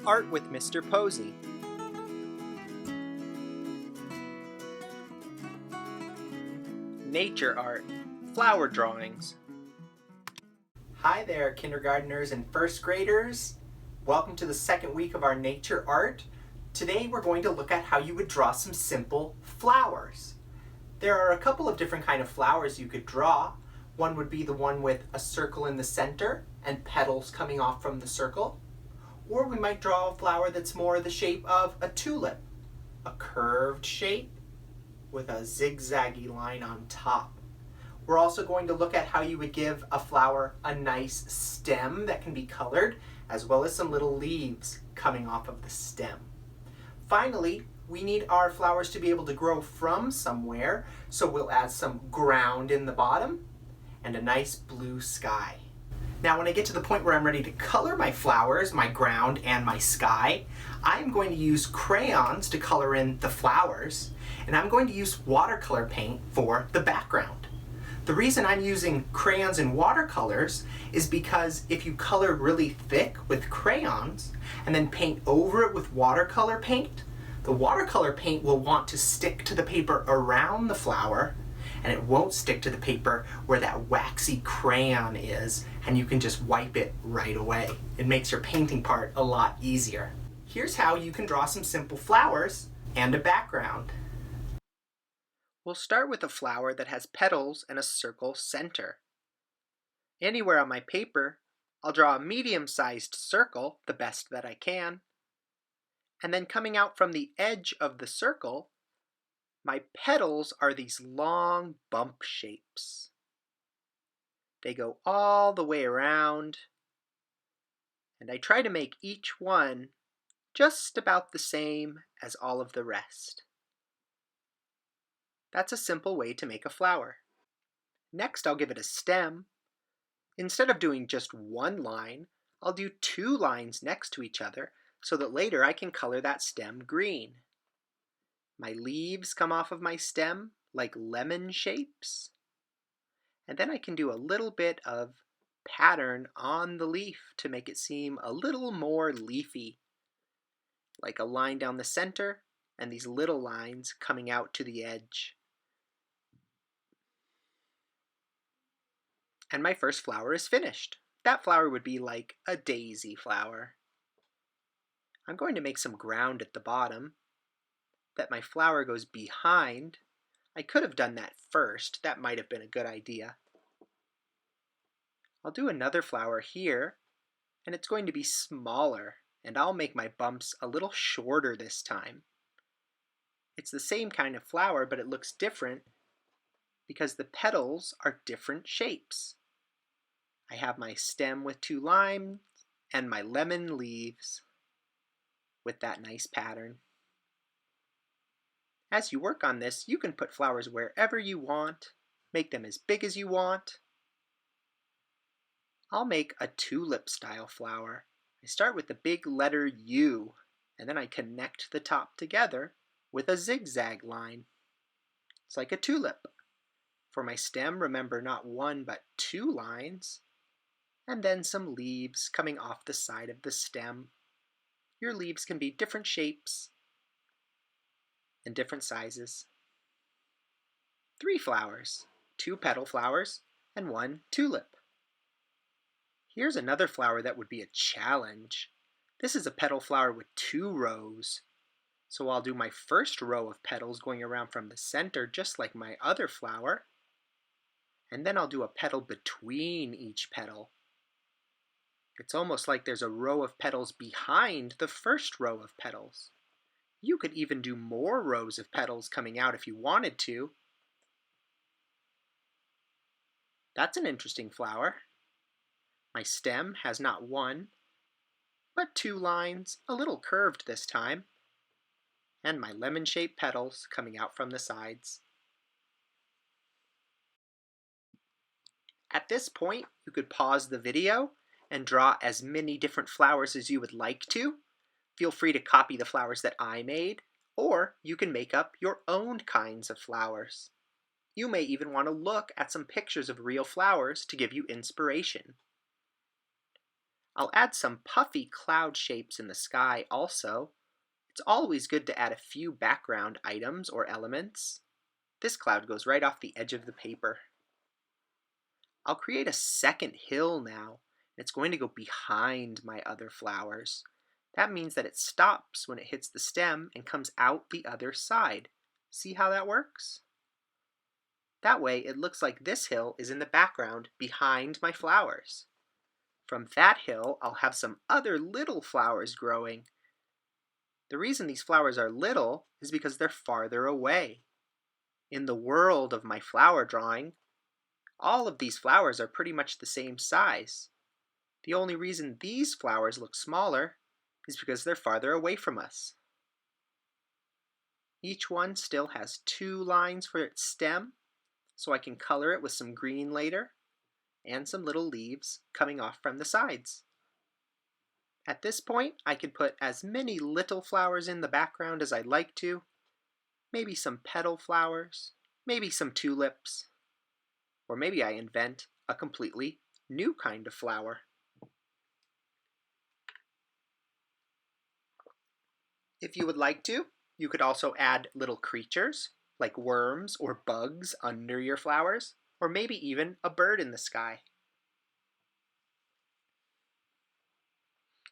Art with Mr. Posey. Nature art, flower drawings. Hi there, kindergartners and first graders. Welcome to the second week of our nature art. Today we're going to look at how you would draw some simple flowers. There are a couple of different kind of flowers you could draw. One would be the one with a circle in the center and petals coming off from the circle. Or we might draw a flower that's more the shape of a tulip, a curved shape with a zigzaggy line on top. We're also going to look at how you would give a flower a nice stem that can be colored, as well as some little leaves coming off of the stem. Finally, we need our flowers to be able to grow from somewhere, so we'll add some ground in the bottom and a nice blue sky. Now when I get to the point where I'm ready to color my flowers, my ground, and my sky, I'm going to use crayons to color in the flowers, and I'm going to use watercolor paint for the background. The reason I'm using crayons and watercolors is because if you color really thick with crayons and then paint over it with watercolor paint, the watercolor paint will want to stick to the paper around the flower, and it won't stick to the paper where that waxy crayon is, and you can just wipe it right away. It makes your painting part a lot easier. Here's how you can draw some simple flowers and a background. We'll start with a flower that has petals and a circle center. Anywhere on my paper, I'll draw a medium-sized circle, the best that I can, and then coming out from the edge of the circle, my petals are these long bump shapes. They go all the way around, and I try to make each one just about the same as all of the rest. That's a simple way to make a flower. Next, I'll give it a stem. Instead of doing just one line, I'll do two lines next to each other so that later I can color that stem green. My leaves come off of my stem like lemon shapes. And then I can do a little bit of pattern on the leaf to make it seem a little more leafy, like a line down the center and these little lines coming out to the edge. And my first flower is finished. That flower would be like a daisy flower. I'm going to make some ground at the bottom that my flower goes behind. I could have done that first. That might have been a good idea. I'll do another flower here, and it's going to be smaller, and I'll make my bumps a little shorter this time. It's the same kind of flower, but it looks different because the petals are different shapes. I have my stem with two lines and my lemon leaves with that nice pattern. As you work on this, you can put flowers wherever you want, make them as big as you want. I'll make a tulip style flower. I start with the big letter U, and then I connect the top together with a zigzag line. It's like a tulip. For my stem, remember not one but two lines, and then some leaves coming off the side of the stem. Your leaves can be different shapes and different sizes. 3 flowers, 2 petal flowers, and 1 tulip. Here's another flower that would be a challenge. This is a petal flower with 2 rows. So I'll do my first row of petals going around from the center just like my other flower. And then I'll do a petal between each petal. It's almost like there's a row of petals behind the first row of petals. You could even do more rows of petals coming out if you wanted to. That's an interesting flower. My stem has not 1, but 2 lines, a little curved this time, and my lemon-shaped petals coming out from the sides. At this point, you could pause the video and draw as many different flowers as you would like to. Feel free to copy the flowers that I made, or you can make up your own kinds of flowers. You may even want to look at some pictures of real flowers to give you inspiration. I'll add some puffy cloud shapes in the sky also. It's always good to add a few background items or elements. This cloud goes right off the edge of the paper. I'll create a second hill now. It's going to go behind my other flowers. That means that it stops when it hits the stem and comes out the other side. See how that works? That way it looks like this hill is in the background behind my flowers. From that hill, I'll have some other little flowers growing. The reason these flowers are little is because they're farther away. In the world of my flower drawing, all of these flowers are pretty much the same size. The only reason these flowers look smaller is because they're farther away from us. Each one still has 2 lines for its stem, so I can color it with some green later and some little leaves coming off from the sides. At this point, I could put as many little flowers in the background as I'd like to, maybe some petal flowers, maybe some tulips, or maybe I invent a completely new kind of flower. If you would like to, you could also add little creatures like worms or bugs under your flowers, or maybe even a bird in the sky.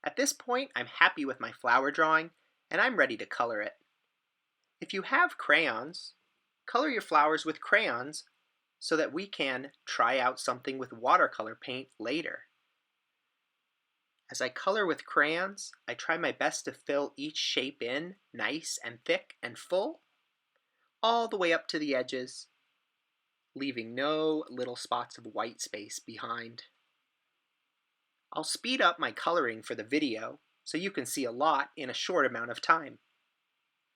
At this point, I'm happy with my flower drawing, and I'm ready to color it. If you have crayons, color your flowers with crayons so that we can try out something with watercolor paint later. As I color with crayons, I try my best to fill each shape in nice and thick and full, all the way up to the edges, leaving no little spots of white space behind. I'll speed up my coloring for the video so you can see a lot in a short amount of time.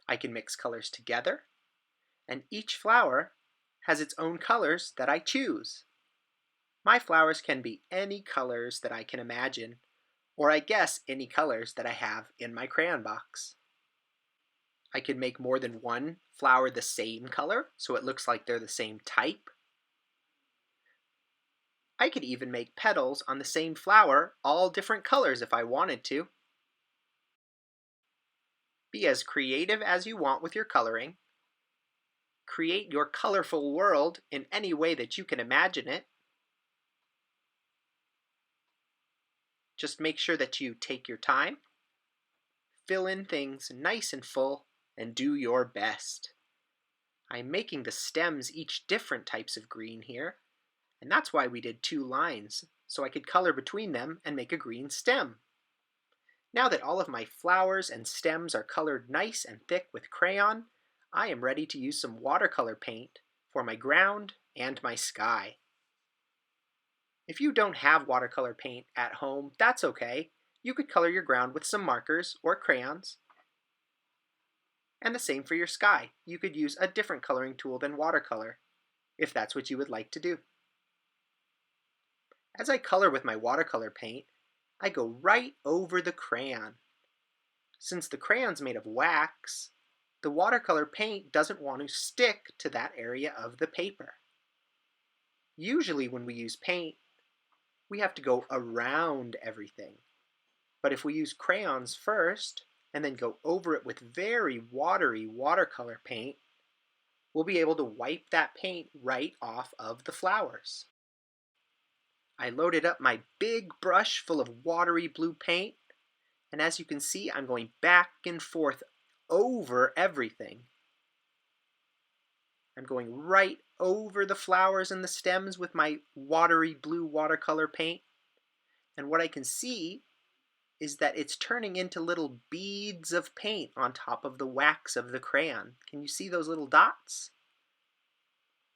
I can mix colors together, and each flower has its own colors that I choose. My flowers can be any colors that I can imagine, or I guess any colors that I have in my crayon box. I can make more than one flower the same color, so it looks like they're the same type. I could even make petals on the same flower all different colors if I wanted to. Be as creative as you want with your coloring. Create your colorful world in any way that you can imagine it. Just make sure that you take your time, fill in things nice and full, and do your best. I'm making the stems each different types of green here, and that's why we did 2 lines, so I could color between them and make a green stem. Now that all of my flowers and stems are colored nice and thick with crayon, I am ready to use some watercolor paint for my ground and my sky. If you don't have watercolor paint at home, that's okay. You could color your ground with some markers or crayons. And the same for your sky. You could use a different coloring tool than watercolor, if that's what you would like to do. As I color with my watercolor paint, I go right over the crayon. Since the crayon's made of wax, the watercolor paint doesn't want to stick to that area of the paper. Usually when we use paint, we have to go around everything. But if we use crayons first, and then go over it with very watery watercolor paint, we'll be able to wipe that paint right off of the flowers. I loaded up my big brush full of watery blue paint, and as you can see, I'm going back and forth over everything. I'm going right over the flowers and the stems with my watery blue watercolor paint, and what I can see is that it's turning into little beads of paint on top of the wax of the crayon. Can you see those little dots?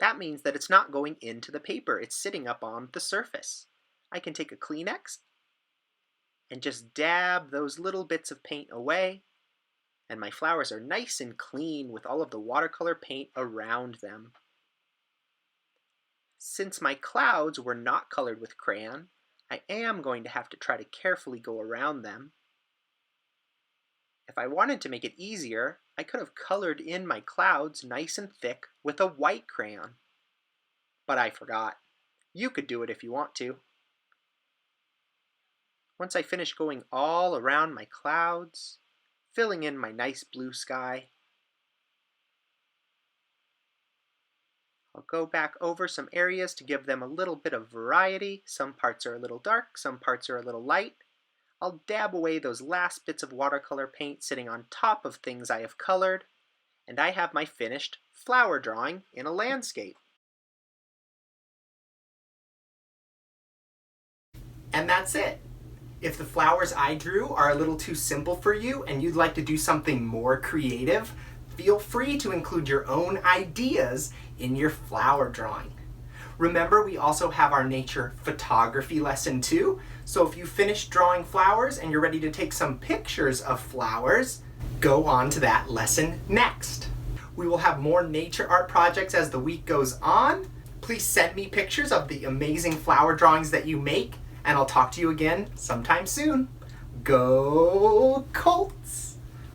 That means that it's not going into the paper, it's sitting up on the surface. I can take a Kleenex and just dab those little bits of paint away, and my flowers are nice and clean with all of the watercolor paint around them. Since my clouds were not colored with crayon, I am going to have to try to carefully go around them. If I wanted to make it easier, I could have colored in my clouds nice and thick with a white crayon. But I forgot. You could do it if you want to. Once I finish going all around my clouds, filling in my nice blue sky, I'll go back over some areas to give them a little bit of variety. Some parts are a little dark, some parts are a little light. I'll dab away those last bits of watercolor paint sitting on top of things I have colored, and I have my finished flower drawing in a landscape. And that's it. If the flowers I drew are a little too simple for you and you'd like to do something more creative, feel free to include your own ideas in your flower drawing. Remember, we also have our nature photography lesson too, so if you finish drawing flowers and you're ready to take some pictures of flowers, go on to that lesson next. We will have more nature art projects as the week goes on. Please send me pictures of the amazing flower drawings that you make, and I'll talk to you again sometime soon. Go Colts!